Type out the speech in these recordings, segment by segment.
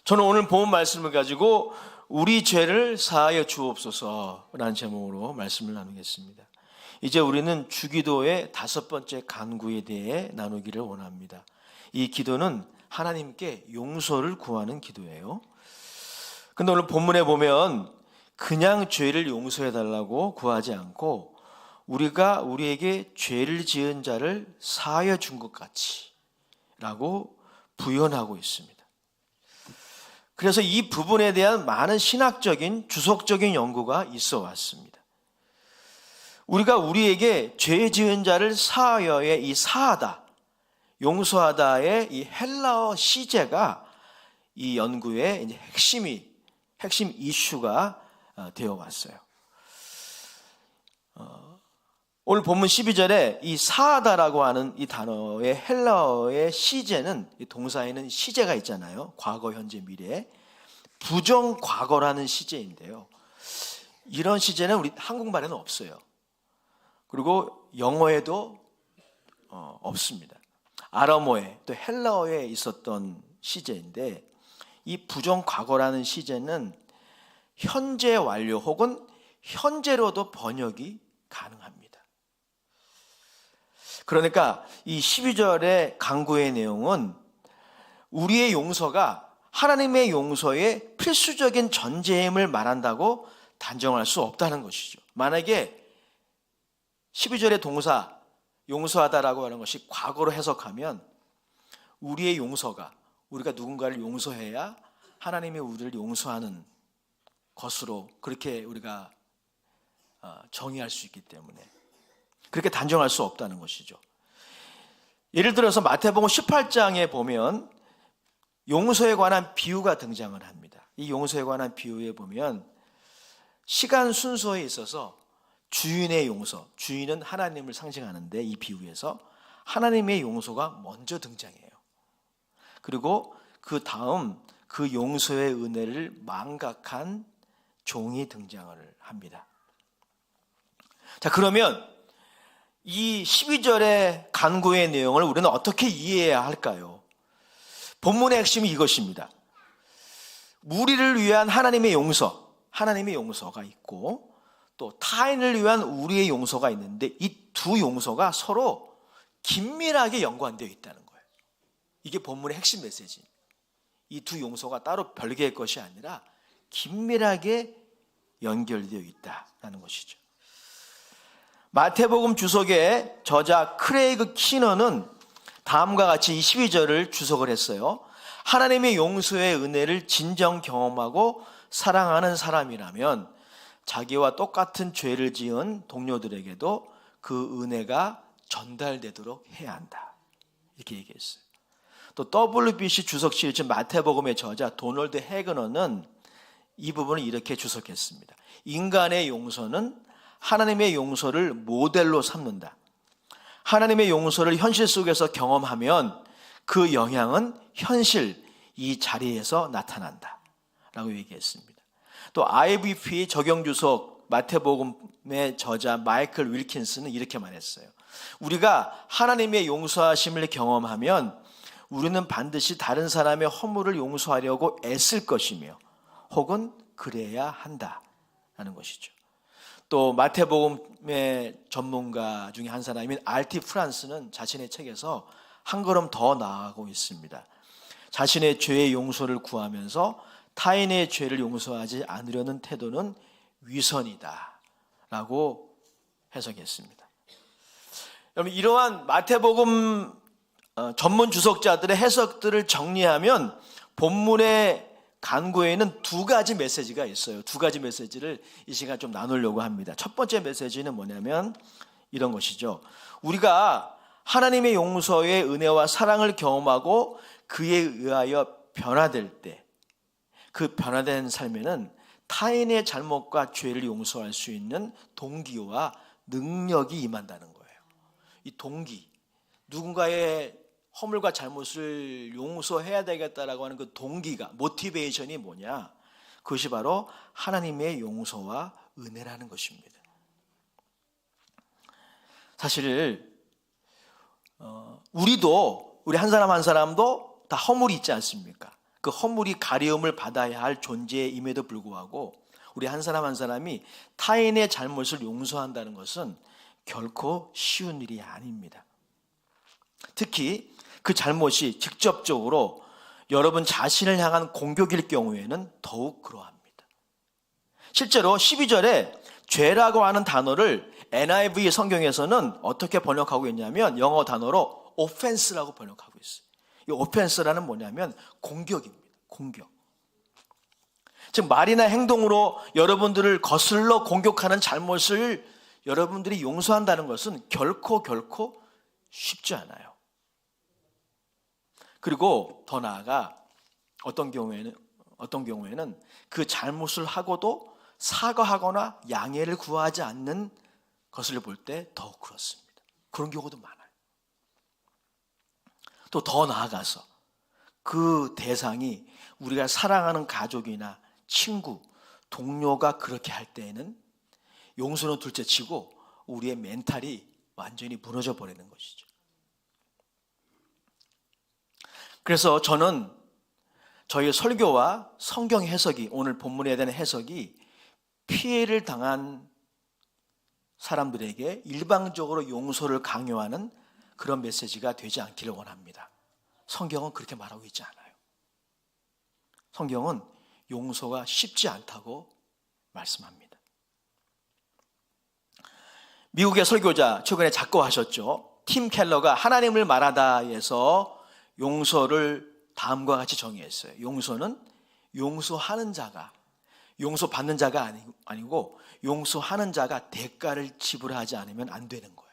저는 오늘 본 말씀을 가지고 우리 죄를 사하여 주옵소서라는 제목으로 말씀을 나누겠습니다. 이제 우리는 주기도의 5번째 간구에 대해 나누기를 원합니다. 이 기도는 하나님께 용서를 구하는 기도예요. 근데 오늘 본문에 보면 그냥 죄를 용서해 달라고 구하지 않고 우리가 우리에게 죄를 지은 자를 사하여 준 것 같이 라고 부연하고 있습니다. 그래서 이 부분에 대한 많은 신학적인 주석적인 연구가 있어 왔습니다. 우리가 우리에게 죄 지은 자를 사하여의 이 사하다, 용서하다의 이 헬라어 시제가 이 연구의 이제 핵심 이슈가 되어 왔어요. 오늘 본문 12절에 이 사하다라고 하는 이 단어의 헬라어의 시제는, 이 동사에는 시제가 있잖아요. 과거, 현재, 미래. 부정과거라는 시제인데요. 이런 시제는 우리 한국말에는 없어요. 그리고 영어에도 없습니다. 아람어에 또 헬라어에 있었던 시제인데, 이 부정과거라는 시제는 현재 완료 혹은 현재로도 번역이 가능합니다. 그러니까 이 12절의 간구의 내용은 우리의 용서가 하나님의 용서의 필수적인 전제임을 말한다고 단정할 수 없다는 것이죠. 만약에 12절의 동사 용서하다라고 하는 것이 과거로 해석하면 우리의 용서가, 우리가 누군가를 용서해야 하나님이 우리를 용서하는 것으로 그렇게 우리가 정의할 수 있기 때문에 그렇게 단정할 수 없다는 것이죠. 예를 들어서 마태복음 18장에 보면 용서에 관한 비유가 등장을 합니다. 이 용서에 관한 비유에 보면 시간 순서에 있어서 주인의 용서, 주인은 하나님을 상징하는데 이 비유에서 하나님의 용서가 먼저 등장해요. 그리고 그 다음 그 용서의 은혜를 망각한 종이 등장을 합니다. 자, 그러면 이 12절의 간구의 내용을 우리는 어떻게 이해해야 할까요? 본문의 핵심이 이것입니다. 우리를 위한 하나님의 용서가 있고 또 타인을 위한 우리의 용서가 있는데 이 두 용서가 서로 긴밀하게 연관되어 있다는 거예요. 이게 본문의 핵심 메시지입니다. 이 두 용서가 따로 별개의 것이 아니라 긴밀하게 연결되어 있다는 것이죠. 마태복음 주석의 저자 크레이그 키너는 다음과 같이 이 12절을 주석을 했어요. 하나님의 용서의 은혜를 진정 경험하고 사랑하는 사람이라면 자기와 똑같은 죄를 지은 동료들에게도 그 은혜가 전달되도록 해야 한다. 이렇게 얘기했어요. 또 WBC 주석실, 즉 마태복음의 저자 도널드 해그너는 이 부분을 이렇게 주석했습니다. 인간의 용서는 하나님의 용서를 모델로 삼는다. 하나님의 용서를 현실 속에서 경험하면 그 영향은 현실, 이 자리에서 나타난다 라고 얘기했습니다. 또 IVP 적용주석 마태복음의 저자 마이클 윌킨스는 이렇게 말했어요. 우리가 하나님의 용서하심을 경험하면 우리는 반드시 다른 사람의 허물을 용서하려고 애쓸 것이며 혹은 그래야 한다라는 것이죠. 또 마태복음의 전문가 중에 한 사람인 알티 프란스는 자신의 책에서 한 걸음 더 나아가고 있습니다. 자신의 죄의 용서를 구하면서 타인의 죄를 용서하지 않으려는 태도는 위선이다 라고 해석했습니다. 여러분, 이러한 마태복음 전문 주석자들의 해석들을 정리하면 본문의 간구에는 두 가지 메시지가 있어요. 두 가지 메시지를 이 시간 좀 나누려고 합니다. 첫 번째 메시지는 뭐냐면 이런 것이죠. 우리가 하나님의 용서의 은혜와 사랑을 경험하고 그에 의하여 변화될 때 그 변화된 삶에는 타인의 잘못과 죄를 용서할 수 있는 동기와 능력이 임한다는 거예요. 이 동기, 누군가의 허물과 잘못을 용서해야 되겠다라고 하는 그 동기가, 모티베이션이 뭐냐? 그것이 바로 하나님의 용서와 은혜라는 것입니다. 사실 우리 한 사람 한 사람도 다 허물이 있지 않습니까? 그 허물이 가려움을 받아야 할 존재임에도 불구하고 우리 한 사람 한 사람이 타인의 잘못을 용서한다는 것은 결코 쉬운 일이 아닙니다. 특히 그 잘못이 직접적으로 여러분 자신을 향한 공격일 경우에는 더욱 그러합니다. 실제로 12절에 죄라고 하는 단어를 NIV 성경에서는 어떻게 번역하고 있냐면 영어 단어로 offense라고 번역하고 있어요. 이 offense라는 뭐냐면 공격입니다. 공격. 즉 말이나 행동으로 여러분들을 거슬러 공격하는 잘못을 여러분들이 용서한다는 것은 결코 쉽지 않아요. 그리고 더 나아가 어떤 경우에는 그 잘못을 하고도 사과하거나 양해를 구하지 않는 것을 볼 때 더욱 그렇습니다. 그런 경우도 많아요. 또 더 나아가서 그 대상이 우리가 사랑하는 가족이나 친구, 동료가 그렇게 할 때에는 용서는 둘째치고 우리의 멘탈이 완전히 무너져 버리는 것이죠. 그래서 저는 저희 설교와 성경 해석이, 오늘 본문에 대한 해석이 피해를 당한 사람들에게 일방적으로 용서를 강요하는 그런 메시지가 되지 않기를 원합니다. 성경은 그렇게 말하고 있지 않아요. 성경은 용서가 쉽지 않다고 말씀합니다. 미국의 설교자, 최근에 작고하셨죠. 팀 켈러가 하나님을 말하다에서 용서를 다음과 같이 정의했어요. 용서는 용서하는 자가, 용서받는 자가 아니고 용서하는 자가 대가를 지불하지 않으면 안 되는 거예요.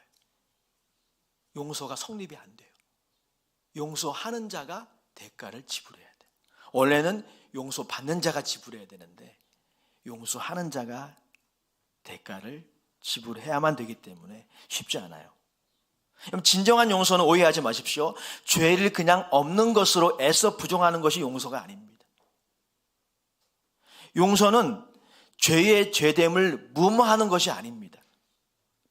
용서가 성립이 안 돼요. 용서하는 자가 대가를 지불해야 돼요. 원래는 용서받는 자가 지불해야 되는데 용서하는 자가 대가를 지불해야만 되기 때문에 쉽지 않아요. 그럼 진정한 용서는 오해하지 마십시오. 죄를 그냥 없는 것으로 애써 부정하는 것이 용서가 아닙니다. 용서는 죄의 죄됨을 무마하는 것이 아닙니다.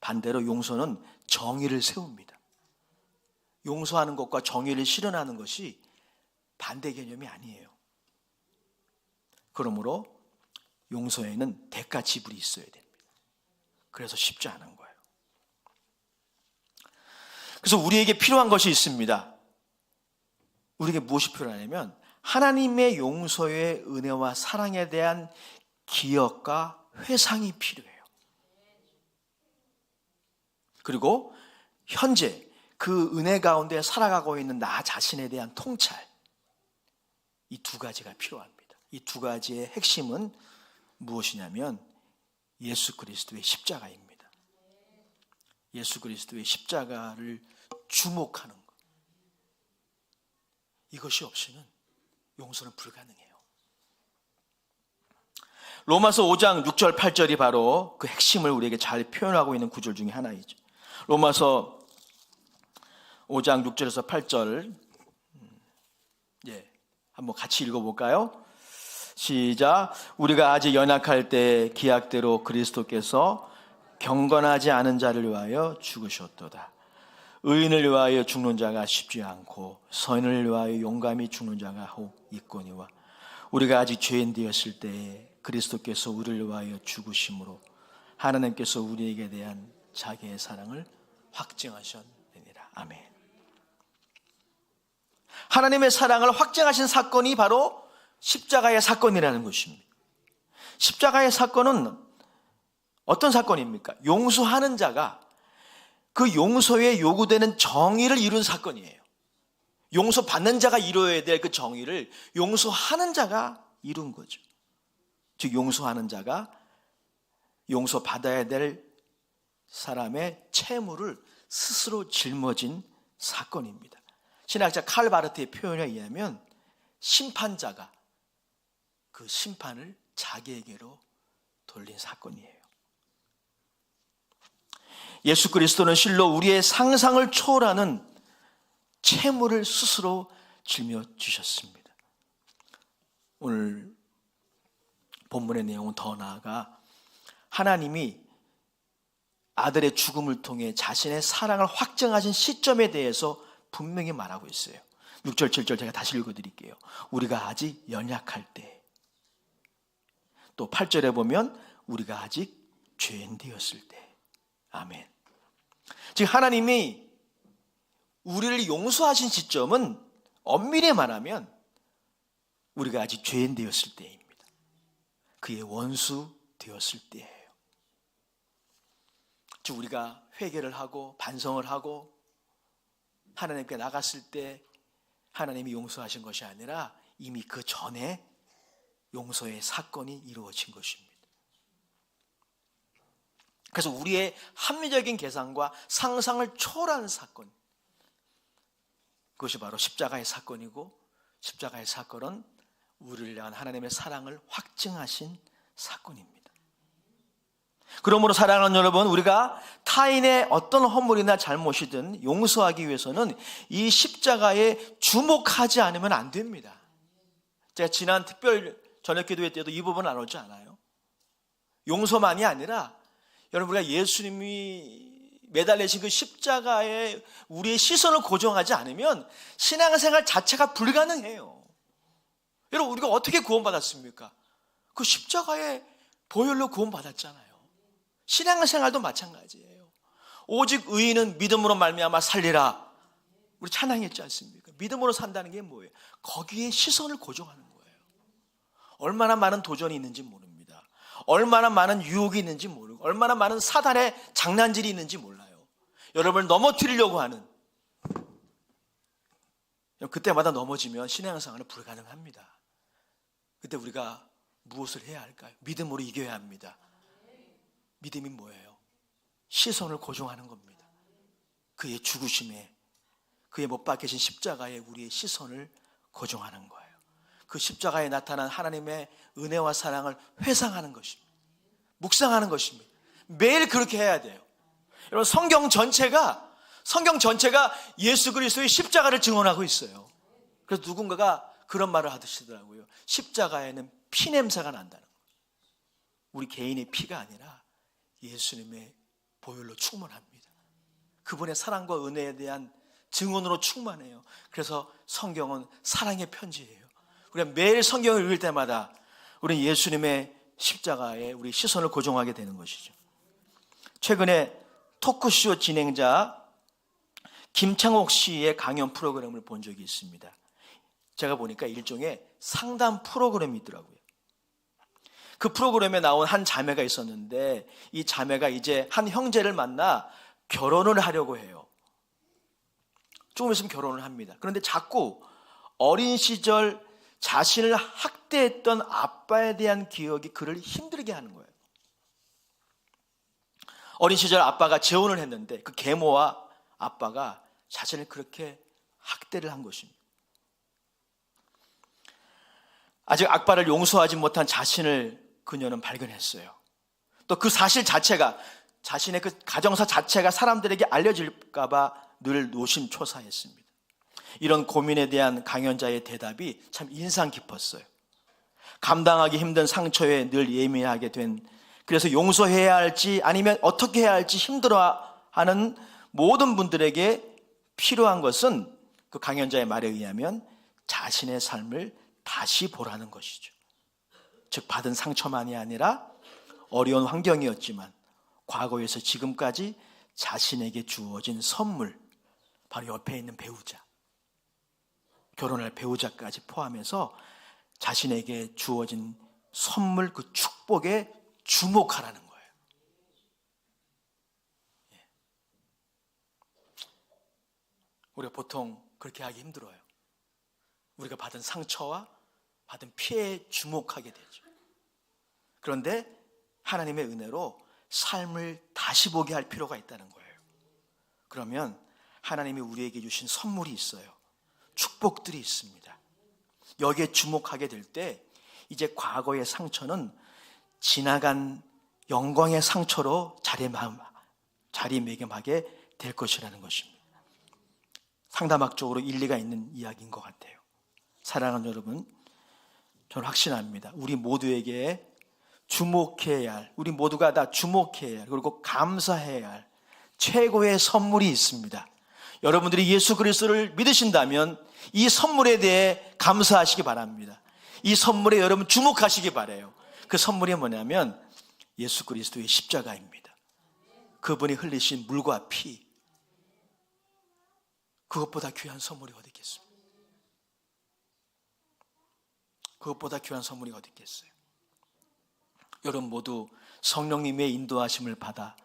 반대로 용서는 정의를 세웁니다. 용서하는 것과 정의를 실현하는 것이 반대 개념이 아니에요. 그러므로 용서에는 대가 지불이 있어야 됩니다. 그래서 쉽지 않은 거예요. 그래서 우리에게 필요한 것이 있습니다. 우리에게 무엇이 필요하냐면 하나님의 용서의 은혜와 사랑에 대한 기억과 회상이 필요해요. 그리고 현재 그 은혜 가운데 살아가고 있는 나 자신에 대한 통찰, 이 두 가지가 필요합니다. 이 두 가지의 핵심은 무엇이냐면 예수 그리스도의 십자가입니다. 예수 그리스도의 십자가를 주목하는 것. 이것이 없이는 용서는 불가능해요. 로마서 5장 6절 8절이 바로 그 핵심을 우리에게 잘 표현하고 있는 구절 중에 하나이죠. 로마서 5장 6절에서 8절 한번 같이 읽어볼까요? 시작. 우리가 아직 연약할 때 기약대로 그리스도께서 경건하지 않은 자를 위하여 죽으셨도다. 의인을 위하여 죽는 자가 쉽지 않고 선인을 위하여 용감히 죽는 자가 혹 있거니와 우리가 아직 죄인 되었을 때 그리스도께서 우리를 위하여 죽으심으로 하나님께서 우리에게 대한 자기의 사랑을 확증하셨느니라. 아멘. 하나님의 사랑을 확증하신 사건이 바로 십자가의 사건이라는 것입니다. 십자가의 사건은 어떤 사건입니까? 용서하는 자가 그 용서에 요구되는 정의를 이룬 사건이에요. 용서받는 자가 이루어야 될 그 정의를 용서하는 자가 이룬 거죠. 즉 용서하는 자가 용서받아야 될 사람의 채무를 스스로 짊어진 사건입니다. 신학자 칼 바르트의 표현에 의하면 심판자가 그 심판을 자기에게로 돌린 사건이에요. 예수 그리스도는 실로 우리의 상상을 초월하는 채무를 스스로 짊어지셨습니다. 오늘 본문의 내용은 더 나아가 하나님이 아들의 죽음을 통해 자신의 사랑을 확증하신 시점에 대해서 분명히 말하고 있어요. 6절 7절 제가 다시 읽어드릴게요. 우리가 아직 연약할 때, 또 8절에 보면 우리가 아직 죄인 되었을 때. 아멘. 즉 하나님이 우리를 용서하신 시점은 엄밀히 말하면 우리가 아직 죄인 되었을 때입니다. 그의 원수 되었을 때예요. 즉 우리가 회개를 하고 반성을 하고 하나님께 나갔을 때 하나님이 용서하신 것이 아니라 이미 그 전에 용서의 사건이 이루어진 것입니다. 그래서 우리의 합리적인 계산과 상상을 초월한 사건, 그것이 바로 십자가의 사건이고, 십자가의 사건은 우리를 향한 하나님의 사랑을 확증하신 사건입니다. 그러므로 사랑하는 여러분, 우리가 타인의 어떤 허물이나 잘못이든 용서하기 위해서는 이 십자가에 주목하지 않으면 안 됩니다. 제가 지난 특별 저녁 기도회 때도 이 부분 나누지 않아요. 용서만이 아니라 여러분, 우리가 예수님이 매달리신 그 십자가에 우리의 시선을 고정하지 않으면 신앙생활 자체가 불가능해요. 여러분, 우리가 어떻게 구원받았습니까? 그 십자가의 보혈로 구원받았잖아요. 신앙생활도 마찬가지예요. 오직 의인은 믿음으로 말미암아 살리라. 우리 찬양했지 않습니까? 믿음으로 산다는 게 뭐예요? 거기에 시선을 고정하는 거예요. 얼마나 많은 도전이 있는지 모릅니다. 얼마나 많은 유혹이 있는지 모르고, 얼마나 많은 사단의 장난질이 있는지 몰라요. 여러분을 넘어뜨리려고 하는, 그때마다 넘어지면 신앙생활은 불가능합니다. 그때 우리가 무엇을 해야 할까요? 믿음으로 이겨야 합니다. 믿음이 뭐예요? 시선을 고정하는 겁니다. 그의 죽으심에, 그의 못 박히신 십자가에 우리의 시선을 고정하는 거예요. 그 십자가에 나타난 하나님의 은혜와 사랑을 회상하는 것입니다. 묵상하는 것입니다. 매일 그렇게 해야 돼요. 여러분, 성경 전체가 예수 그리스도의 십자가를 증언하고 있어요. 그래서 누군가가 그런 말을 하시더라고요. 십자가에는 피 냄새가 난다는 거예요. 우리 개인의 피가 아니라 예수님의 보혈로 충만합니다. 그분의 사랑과 은혜에 대한 증언으로 충만해요. 그래서 성경은 사랑의 편지예요. 우리가 매일 성경을 읽을 때마다 우리는 예수님의 십자가에 우리 시선을 고정하게 되는 것이죠. 최근에 토크쇼 진행자 김창옥 씨의 강연 프로그램을 본 적이 있습니다. 제가 보니까 일종의 상담 프로그램이 있더라고요. 그 프로그램에 나온 한 자매가 있었는데, 이 자매가 이제 한 형제를 만나 결혼을 하려고 해요. 조금 있으면 결혼을 합니다. 그런데 자꾸 어린 시절 자신을 학대했던 아빠에 대한 기억이 그를 힘들게 하는 거예요. 어린 시절 아빠가 재혼을 했는데 그 계모와 아빠가 자신을 그렇게 학대를 한 것입니다. 아직 아빠를 용서하지 못한 자신을 그녀는 발견했어요. 또 그 사실 자체가, 자신의 그 가정사 자체가 사람들에게 알려질까 봐 늘 노심초사했습니다. 이런 고민에 대한 강연자의 대답이 참 인상 깊었어요. 감당하기 힘든 상처에 늘 예민하게 된, 그래서 용서해야 할지 아니면 어떻게 해야 할지 힘들어하는 모든 분들에게 필요한 것은, 그 강연자의 말에 의하면 자신의 삶을 다시 보라는 것이죠. 즉 받은 상처만이 아니라 어려운 환경이었지만 과거에서 지금까지 자신에게 주어진 선물, 바로 옆에 있는 배우자, 결혼할 배우자까지 포함해서 자신에게 주어진 선물, 그 축복에 주목하라는 거예요. 우리가 보통 그렇게 하기 힘들어요. 우리가 받은 상처와 받은 피해에 주목하게 되죠. 그런데 하나님의 은혜로 삶을 다시 보게 할 필요가 있다는 거예요. 그러면 하나님이 우리에게 주신 선물이 있어요. 축복들이 있습니다. 여기에 주목하게 될 때 이제 과거의 상처는 지나간 영광의 상처로 자리매김하게 될 것이라는 것입니다. 상담학적으로 일리가 있는 이야기인 것 같아요. 사랑하는 여러분, 저는 확신합니다. 우리 모두에게 주목해야 할, 우리 모두가 다 주목해야 할, 그리고 감사해야 할 최고의 선물이 있습니다. 여러분들이 예수 그리스도를 믿으신다면 이 선물에 대해 감사하시기 바랍니다. 이 선물에 여러분 주목하시기 바라요. 그 선물이 뭐냐면 예수 그리스도의 십자가입니다. 그분이 흘리신 물과 피, 그것보다 귀한 선물이 어디 있겠습니까? 그것보다 귀한 선물이 어디 있겠어요? 여러분 모두 성령님의 인도하심을 받아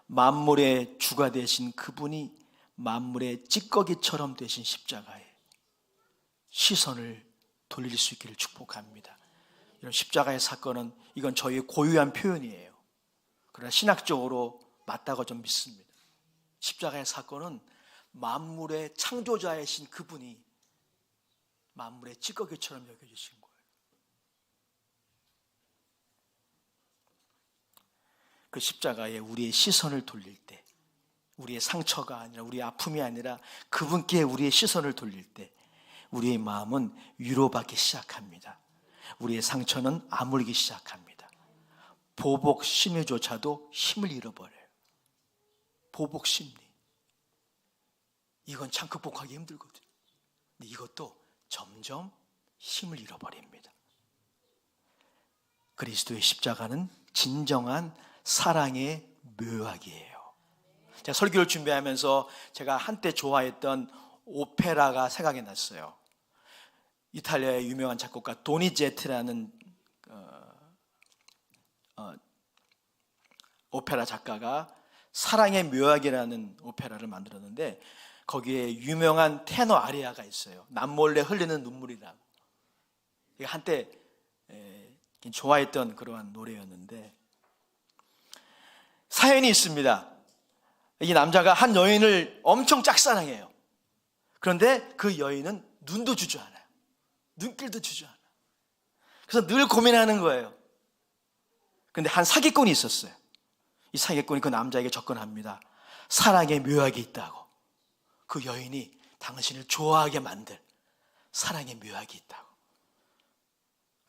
만물의 주가 되신 그분이 만물의 찌꺼기처럼 되신 십자가에 시선을 돌릴 수 있기를 축복합니다. 이런 십자가의 사건은 이건 저희의 고유한 표현이에요. 그러나 신학적으로 맞다고 좀 믿습니다. 십자가의 사건은 만물의 창조자이신 그분이 만물의 찌꺼기처럼 여겨주신 거예요. 그 십자가에 우리의 시선을 돌릴 때, 우리의 상처가 아니라, 우리의 아픔이 아니라 그분께 우리의 시선을 돌릴 때 우리의 마음은 위로받기 시작합니다. 우리의 상처는 아물기 시작합니다. 보복 심리조차도 힘을 잃어버려요. 보복 심리, 이건 참 극복하기 힘들거든요. 근데 이것도 점점 힘을 잃어버립니다. 그리스도의 십자가는 진정한 사랑의 묘약이에요. 제가 설교를 준비하면서 제가 한때 좋아했던 오페라가 생각이 났어요. 이탈리아의 유명한 작곡가 도니제티라는 오페라 작가가 사랑의 묘약이라는 오페라를 만들었는데 거기에 유명한 테너 아리아가 있어요. 남몰래 흘리는 눈물이라고. 한때 좋아했던 그러한 노래였는데 사연이 있습니다. 이 남자가 한 여인을 엄청 짝사랑해요. 그런데 그 여인은 눈도 주저하나요. 눈길도 주저하나요. 그래서 늘 고민하는 거예요. 그런데 한 사기꾼이 있었어요. 이 사기꾼이 그 남자에게 접근합니다. 사랑의 묘약이 있다고. 그 여인이 당신을 좋아하게 만들 사랑의 묘약이 있다고.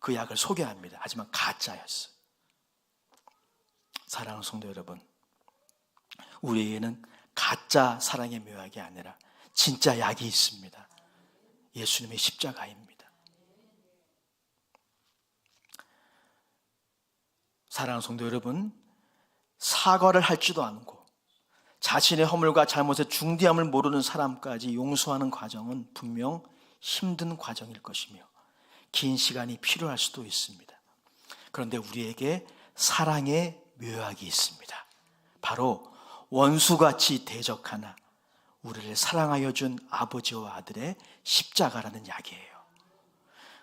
그 약을 소개합니다. 하지만 가짜였어요. 사랑하는 성도 여러분, 우리에게는 가짜 사랑의 묘약이 아니라 진짜 약이 있습니다. 예수님의 십자가입니다. 사랑하는 성도 여러분, 사과를 할지도 않고 자신의 허물과 잘못의 중대함을 모르는 사람까지 용서하는 과정은 분명 힘든 과정일 것이며 긴 시간이 필요할 수도 있습니다. 그런데 우리에게 사랑의 묘약이 있습니다. 바로 원수같이 대적하나 우리를 사랑하여 준 아버지와 아들의 십자가라는 약이에요.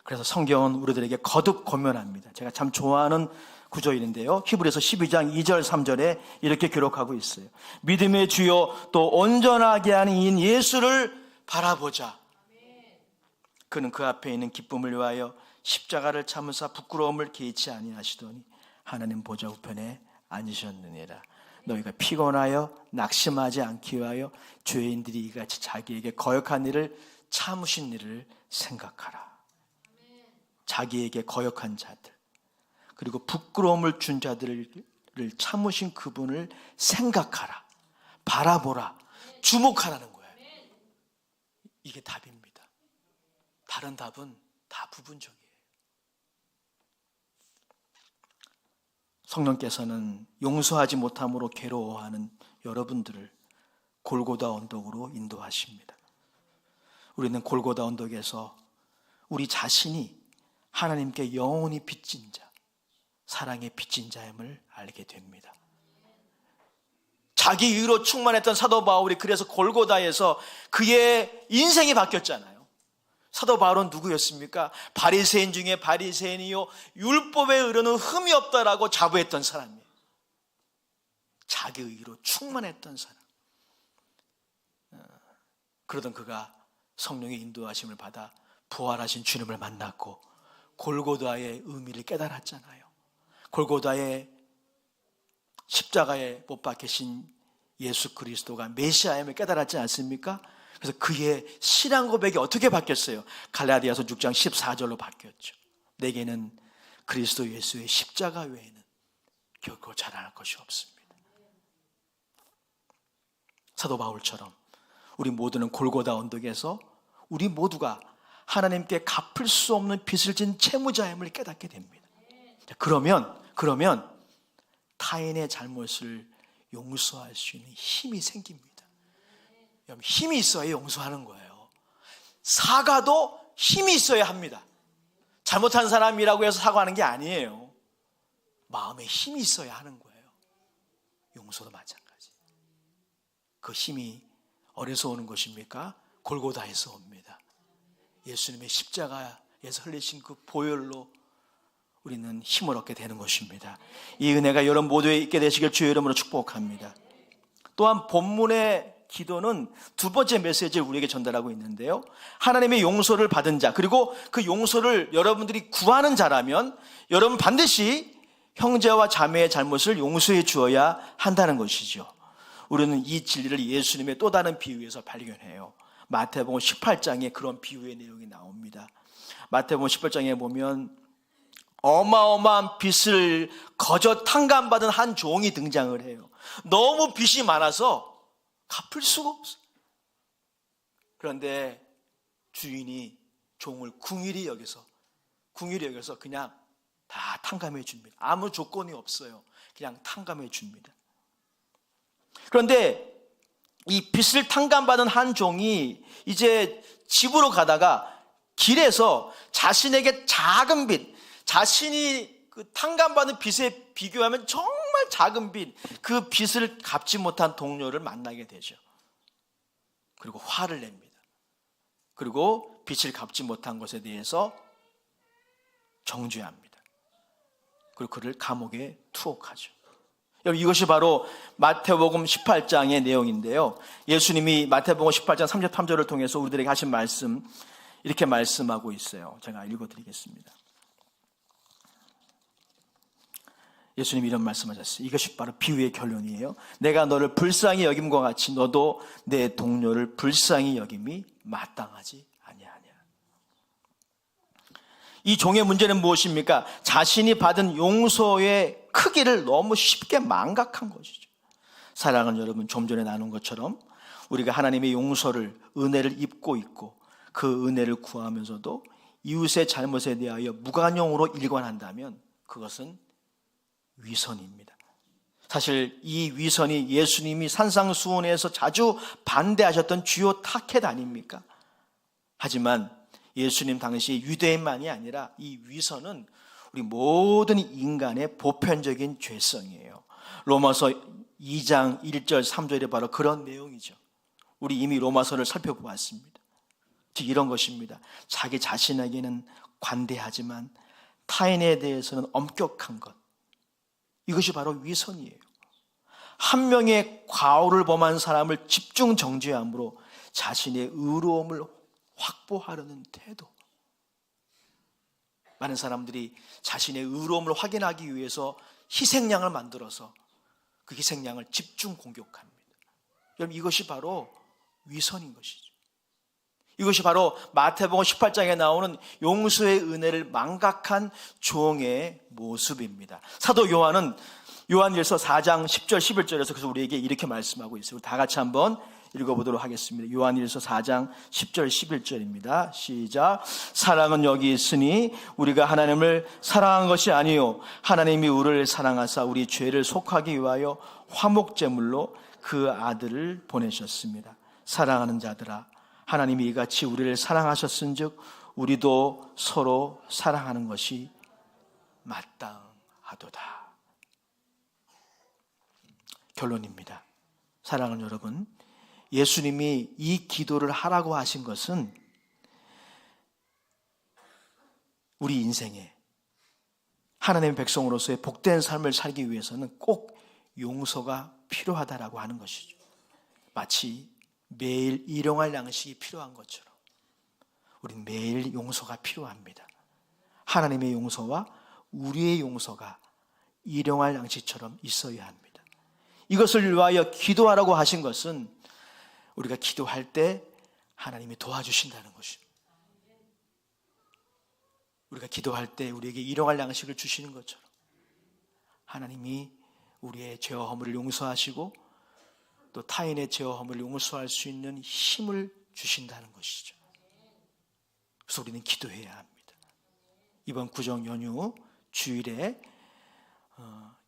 그래서 성경은 우리들에게 거듭 권면합니다. 제가 참 좋아하는 구절인데요. 히브리서 12장 2절 3절에 이렇게 기록하고 있어요. 믿음의 주요 또 온전하게 하는 이인 예수를 바라보자. 그는 그 앞에 있는 기쁨을 위하여 십자가를 참으사 부끄러움을 개의치 아니하시더니 하나님 보좌 우편에 앉으셨느니라. 너희가 피곤하여 낙심하지 않기 위하여 죄인들이 이같이 자기에게 거역한 일을 참으신 일을 생각하라. 자기에게 거역한 자들, 그리고 부끄러움을 준 자들을 참으신 그분을 생각하라. 바라보라. 주목하라는 거예요. 이게 답입니다. 다른 답은 다 부분적이에요. 성령께서는 용서하지 못함으로 괴로워하는 여러분들을 골고다 언덕으로 인도하십니다. 우리는 골고다 언덕에서 우리 자신이 하나님께 영원히 빚진 자, 사랑의 빚진 자임을 알게 됩니다. 자기 의로 충만했던 사도 바울이 그래서 골고다에서 그의 인생이 바뀌었잖아요. 사도 바울은 누구였습니까? 바리새인 중에 바리새인이요 율법에 의로는 흠이 없다라고 자부했던 사람이에요. 자기 의로 충만했던 사람. 그러던 그가 성령의 인도하심을 받아 부활하신 주님을 만났고 골고다의 의미를 깨달았잖아요. 골고다의 십자가에 못 박히신 예수 그리스도가 메시아임을 깨달았지 않습니까? 그래서 그의 신앙 고백이 어떻게 바뀌었어요? 갈라디아서 6장 14절로 바뀌었죠. 내게는 그리스도 예수의 십자가 외에는 결코 자랑할 것이 없습니다. 사도 바울처럼 우리 모두는 골고다 언덕에서 우리 모두가 하나님께 갚을 수 없는 빚을 진 채무자임을 깨닫게 됩니다. 그러면 타인의 잘못을 용서할 수 있는 힘이 생깁니다. 힘이 있어야 용서하는 거예요. 사과도 힘이 있어야 합니다. 잘못한 사람이라고 해서 사과하는 게 아니에요. 마음에 힘이 있어야 하는 거예요. 용서도 마찬가지. 그 힘이 어디서 오는 것입니까? 골고다에서 옵니다. 예수님의 십자가에서 흘리신 그 보혈로 우리는 힘을 얻게 되는 것입니다. 이 은혜가 여러분 모두에 있게 되시길 주의 이름으로 축복합니다. 또한 본문의 기도는 두 번째 메시지를 우리에게 전달하고 있는데요, 하나님의 용서를 받은 자, 그리고 그 용서를 여러분들이 구하는 자라면 여러분 반드시 형제와 자매의 잘못을 용서해 주어야 한다는 것이죠. 우리는 이 진리를 예수님의 또 다른 비유에서 발견해요. 마태복음 18장에 그런 비유의 내용이 나옵니다. 마태복음 18장에 보면 어마어마한 빚을 거저 탕감받은 한 종이 등장을 해요. 너무 빚이 많아서 갚을 수가 없어요. 그런데 주인이 종을 궁일이 여겨서 그냥 다 탕감해 줍니다. 아무 조건이 없어요. 그냥 탕감해 줍니다. 그런데 이 빚을 탕감받은 한 종이 이제 집으로 가다가 길에서 자신에게 작은 빚, 자신이 그 탕감받은 빚에 비교하면 정말 작은 빚, 그 빚을 갚지 못한 동료를 만나게 되죠. 그리고 화를 냅니다. 그리고 빚을 갚지 못한 것에 대해서 정죄합니다. 그리고 그를 감옥에 투옥하죠. 여러분, 이것이 바로 마태복음 18장의 내용인데요, 예수님이 마태복음 18장 33절을 통해서 우리들에게 하신 말씀, 이렇게 말씀하고 있어요. 제가 읽어드리겠습니다. 예수님이 이런 말씀하셨어요. 이것이 바로 비유의 결론이에요. 내가 너를 불쌍히 여김과 같이 너도 내 동료를 불쌍히 여김이 마땅하지 아니하냐. 이 종의 문제는 무엇입니까? 자신이 받은 용서의 크기를 너무 쉽게 망각한 것이죠. 사랑하는 여러분, 좀 전에 나눈 것처럼 우리가 하나님의 용서를, 은혜를 입고 있고 그 은혜를 구하면서도 이웃의 잘못에 대하여 무관용으로 일관한다면 그것은 위선입니다. 사실 이 위선이 예수님이 산상수훈에서 자주 반대하셨던 주요 타켓 아닙니까? 하지만 예수님 당시 유대인만이 아니라 이 위선은 우리 모든 인간의 보편적인 죄성이에요. 로마서 2장 1절 3절이 바로 그런 내용이죠. 우리 이미 로마서를 살펴보았습니다. 즉 이런 것입니다. 자기 자신에게는 관대하지만 타인에 대해서는 엄격한 것, 이것이 바로 위선이에요. 한 명의 과오를 범한 사람을 집중 정죄함으로 자신의 의로움을 확보하려는 태도. 많은 사람들이 자신의 의로움을 확인하기 위해서 희생양을 만들어서 그 희생양을 집중 공격합니다. 여러분, 이것이 바로 위선인 것이죠. 이것이 바로 마태복음 18장에 나오는 용서의 은혜를 망각한 종의 모습입니다. 사도 요한은 요한일서 4장 10절 11절에서 그래서 우리에게 이렇게 말씀하고 있어요. 다 같이 한번 읽어보도록 하겠습니다. 요한일서 4장 10절 11절입니다. 시작. 사랑은 여기 있으니 우리가 하나님을 사랑한 것이 아니요 하나님이 우리를 사랑하사 우리 죄를 속하기 위하여 화목제물로 그 아들을 보내셨습니다. 사랑하는 자들아, 하나님이 이같이 우리를 사랑하셨은즉 우리도 서로 사랑하는 것이 마땅하도다. 결론입니다. 사랑하는 여러분, 예수님이 이 기도를 하라고 하신 것은 우리 인생에 하나님의 백성으로서의 복된 삶을 살기 위해서는 꼭 용서가 필요하다라고 하는 것이죠. 마치 매일 일용할 양식이 필요한 것처럼 우린 매일 용서가 필요합니다. 하나님의 용서와 우리의 용서가 일용할 양식처럼 있어야 합니다. 이것을 위하여 기도하라고 하신 것은 우리가 기도할 때 하나님이 도와주신다는 것입니다. 우리가 기도할 때 우리에게 일용할 양식을 주시는 것처럼 하나님이 우리의 죄와 허물을 용서하시고 또 타인의 죄와 허물을 용서할 수 있는 힘을 주신다는 것이죠. 그래서 우리는 기도해야 합니다. 이번 구정 연휴 주일에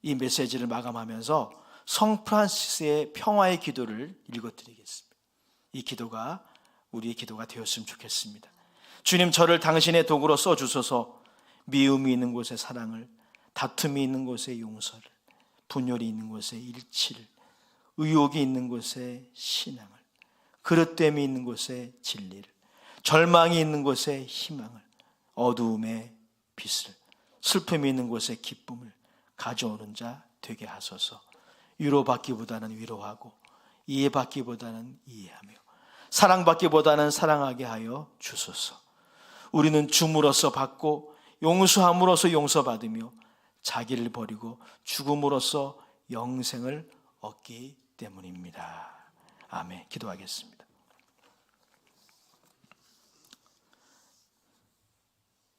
이 메시지를 마감하면서 성 프란시스의 평화의 기도를 읽어드리겠습니다. 이 기도가 우리의 기도가 되었으면 좋겠습니다. 주님, 저를 당신의 도구로 써주소서. 미움이 있는 곳에 사랑을, 다툼이 있는 곳에 용서를, 분열이 있는 곳에 일치를, 의욕이 있는 곳에 신앙을, 그릇됨이 있는 곳에 진리를, 절망이 있는 곳에 희망을, 어두움에 빛을, 슬픔이 있는 곳에 기쁨을 가져오는 자 되게 하소서. 위로받기보다는 위로하고, 이해받기보다는 이해하며, 사랑받기보다는 사랑하게 하여 주소서. 우리는 줌으로써 받고 용서함으로써 용서받으며 자기를 버리고 죽음으로써 영생을 얻기 때문입니다. 아멘. 기도하겠습니다.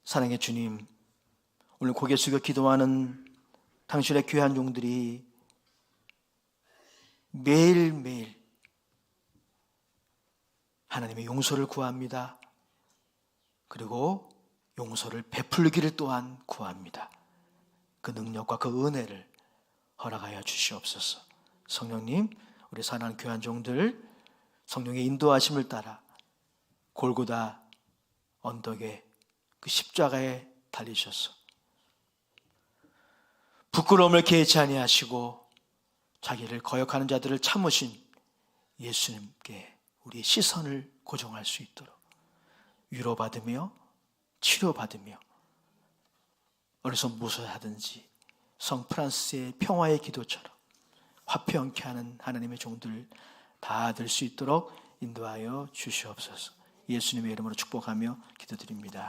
사랑의 주님, 오늘 고개 숙여 기도하는 당신의 귀한 종들이 매일매일 하나님의 용서를 구합니다. 그리고 용서를 베풀기를 또한 구합니다. 그 능력과 그 은혜를 허락하여 주시옵소서. 성령님, 우리 사랑하는 귀한 종들 성령의 인도하심을 따라 골고다 언덕에 그 십자가에 달리셔서 부끄러움을 개의치 아니하시고 자기를 거역하는 자들을 참으신 예수님께 우리의 시선을 고정할 수 있도록 위로받으며 치료받으며 어디서 무엇을 하든지 성 프란시스의 평화의 기도처럼 화평케 하는 하나님의 종들 다 될 수 있도록 인도하여 주시옵소서. 예수님의 이름으로 축복하며 기도드립니다.